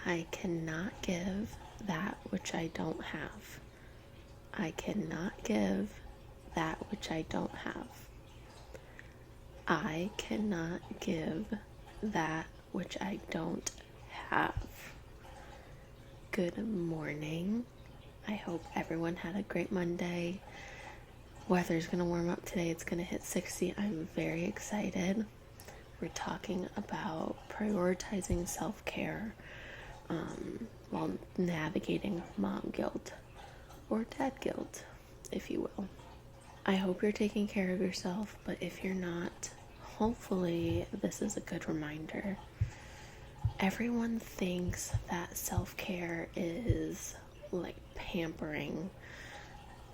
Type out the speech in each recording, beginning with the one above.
I cannot give that which I don't have. I cannot give that which I don't have. I cannot give that which I don't have. Good morning. I hope everyone had a great Monday. Weather's going to warm up today. It's going to hit 60. I'm very excited. We're talking about prioritizing self-care while navigating mom guilt or dad guilt, if you will. I hope you're taking care of yourself, but if you're not, hopefully this is a good reminder. Everyone thinks that self-care is like pampering,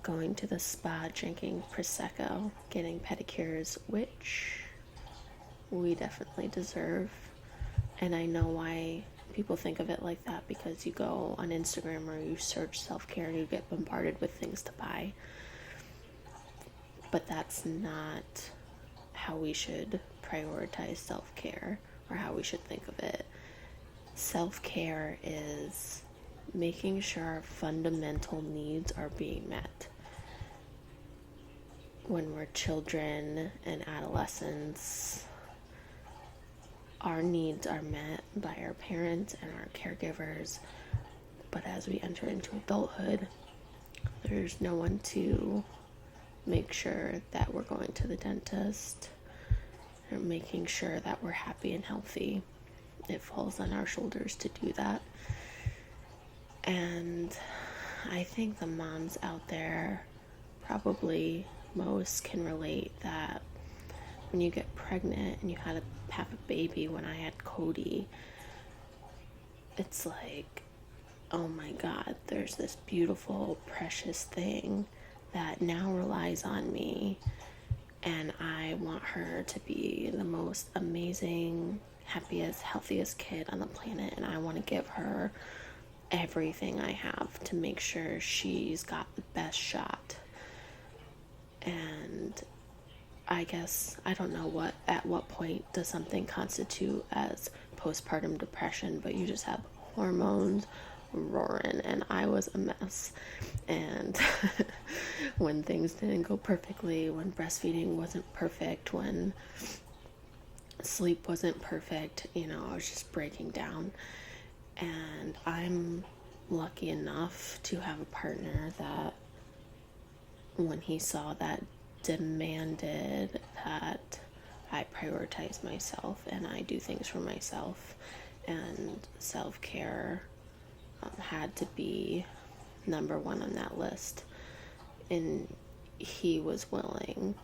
going to the spa, drinking Prosecco, getting pedicures, which we definitely deserve. And I know why people think of it like that, because you go on Instagram or you search self-care and you get bombarded with things to buy. But that's not how we should prioritize self-care or how we should think of it. Self-care is making sure our fundamental needs are being met. When we're children and adolescents, our needs are met by our parents and our caregivers, but as we enter into adulthood, there's no one to make sure that we're going to the dentist or making sure that we're happy and healthy. It falls on our shoulders to do that. And I think the moms out there, probably most, can relate that when you get pregnant and you have a baby. When I had Cody, it's like, oh my God, there's this beautiful, precious thing that now relies on me, and I want her to be the most amazing, happiest, healthiest kid on the planet, and I want to give her everything I have to make sure she's got the best shot. And I guess, I don't know at what point does something constitute as postpartum depression, but you just have hormones roaring, and I was a mess. And when things didn't go perfectly, when breastfeeding wasn't perfect, when sleep wasn't perfect, I was just breaking down. And I'm lucky enough to have a partner that, when he saw that, demanded that I prioritize myself and I do things for myself, and self-care had to be number one on that list. And he was willing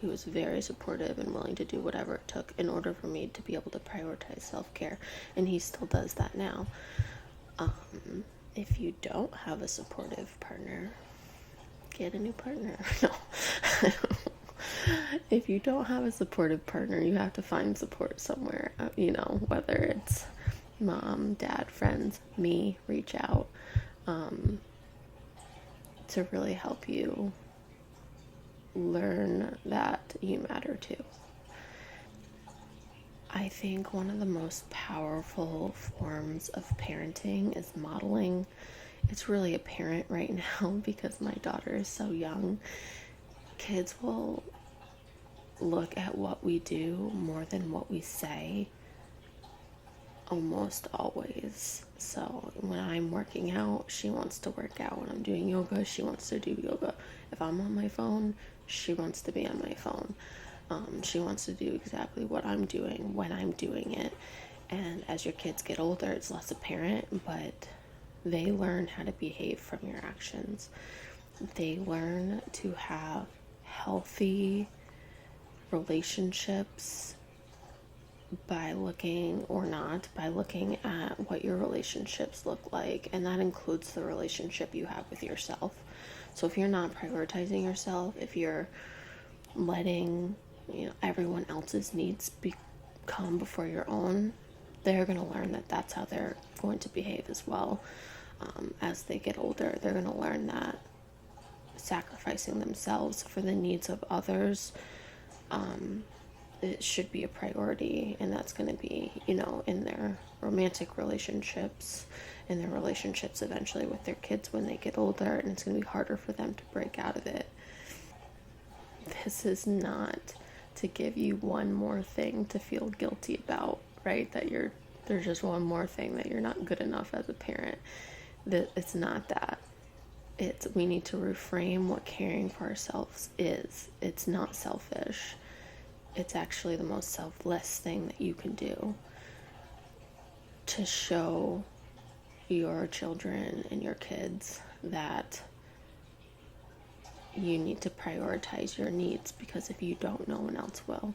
he was very supportive and willing to do whatever it took in order for me to be able to prioritize self-care, and he still does that now. If you don't have a supportive partner, get a new partner. No. If you don't have a supportive partner, you have to find support somewhere, whether it's mom, dad, friends, me. Reach out to really help you learn that you matter too. I think one of the most powerful forms of parenting is modeling. It's really apparent right now because my daughter is so young. Kids will look at what we do more than what we say, almost always. So when I'm working out, she wants to work out. When I'm doing yoga, she wants to do yoga. If I'm on my phone, she wants to be on my phone. She wants to do exactly what I'm doing when I'm doing it. And as your kids get older, it's less apparent, but they learn how to behave from your actions. They learn to have healthy relationships by looking at what your relationships look like. And that includes the relationship you have with yourself. So if you're not prioritizing yourself, if you're letting everyone else's needs come before your own, they're going to learn that that's how they're going to behave as well. As they get older, they're going to learn that sacrificing themselves for the needs of others it should be a priority, and that's going to be, in their romantic relationships, in their relationships eventually with their kids when they get older, and it's going to be harder for them to break out of it. This is not to give you one more thing to feel guilty about, right? That there's just one more thing that you're not good enough as a parent. That it's not that. We need to reframe what caring for ourselves is. It's not selfish. It's actually the most selfless thing that you can do to show your children and your kids that you need to prioritize your needs, because if you don't, no one else will.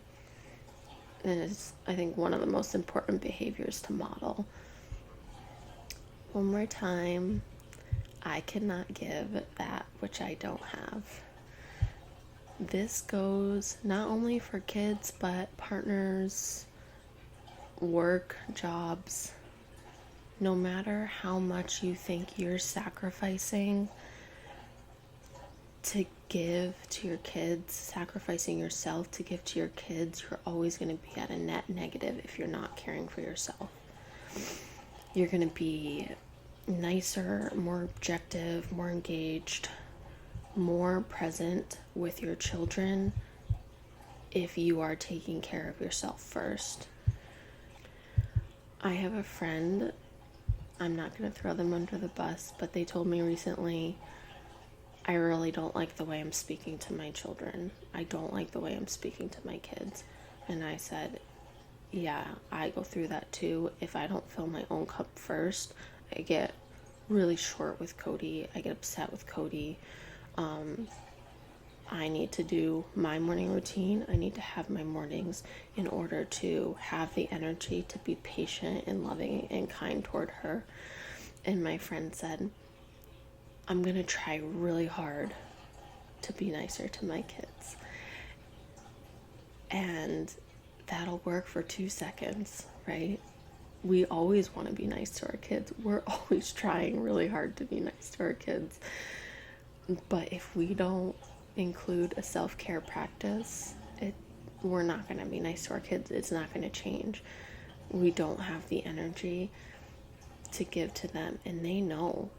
And it's, I think, one of the most important behaviors to model. One more time, I cannot give that which I don't have. This goes not only for kids, but partners, work, jobs. No matter how much you think you're sacrificing to give to your kids, sacrificing yourself to give to your kids, you're always going to be at a net negative if you're not caring for yourself. You're going to be nicer, more objective, more engaged, more present with your children if you are taking care of yourself first. I have a friend, I'm not going to throw them under the bus, but they told me recently, I really don't like the way I'm speaking to my children. I don't like the way I'm speaking to my kids. And I said, yeah, I go through that too. If I don't fill my own cup first, I get really short with Cody. I get upset with Cody. I need to do my morning routine. I need to have my mornings in order to have the energy to be patient and loving and kind toward her. And my friend said, I'm going to try really hard to be nicer to my kids. And that'll work for 2 seconds, right? We always want to be nice to our kids. We're always trying really hard to be nice to our kids. But if we don't include a self-care practice, we're not going to be nice to our kids. It's not going to change. We don't have the energy to give to them, and they know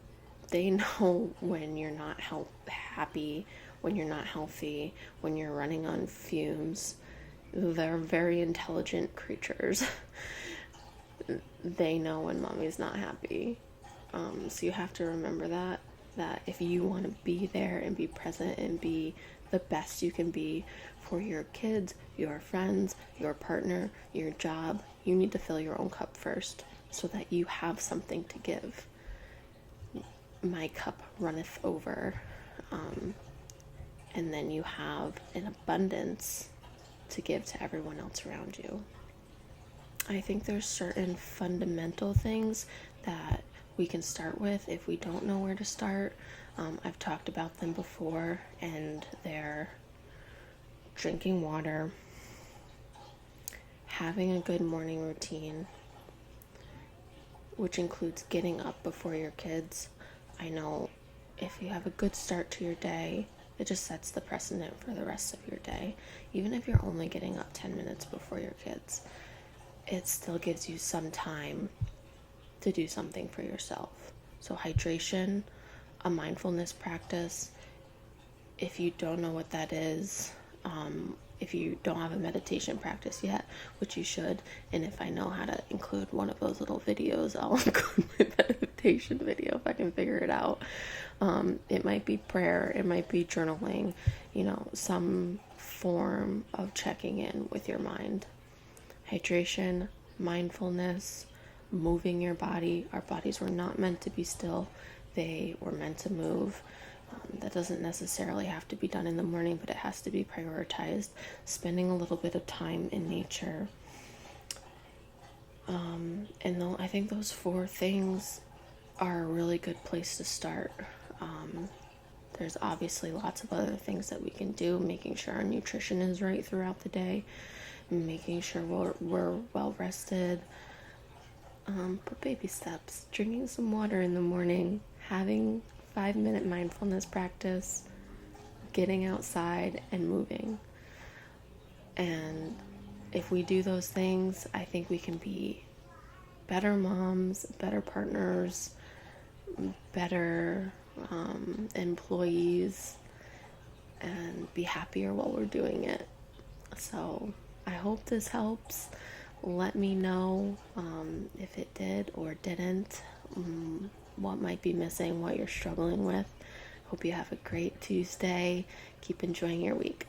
when you're not happy, when you're not healthy, when you're running on fumes. They're very intelligent creatures. They know when mommy's not happy. So you have to remember that if you want to be there and be present and be the best you can be for your kids, your friends, your partner, your job, you need to fill your own cup first so that you have something to give. My cup runneth over, and then you have an abundance to give to everyone else around you. I think there's certain fundamental things that we can start with if we don't know where to start. I've talked about them before, and they're drinking water, having a good morning routine, which includes getting up before your kids. I know if you have a good start to your day, it just sets the precedent for the rest of your day. Even if you're only getting up 10 minutes before your kids, it still gives you some time to do something for yourself. So hydration, a mindfulness practice. If you don't know what that is, if you don't have a meditation practice yet, which you should, and if I know how to include one of those little videos, I'll include my meditation video if I can figure it out. It might be prayer, it might be journaling, some form of checking in with your mind. Hydration, mindfulness, moving your body. Our bodies were not meant to be still. They were meant to move. That doesn't necessarily have to be done in the morning, but it has to be prioritized. Spending a little bit of time in nature. I think those 4 things are a really good place to start. There's obviously lots of other things that we can do, making sure our nutrition is right throughout the day, making sure we're well rested. But baby steps, drinking some water in the morning, having 5-minute mindfulness practice, getting outside and moving. And if we do those things, I think we can be better moms, better partners, better employees, and be happier while we're doing it. So I hope this helps. Let me know if it did or didn't, what might be missing, what you're struggling with. Hope you have a great Tuesday. Keep enjoying your week.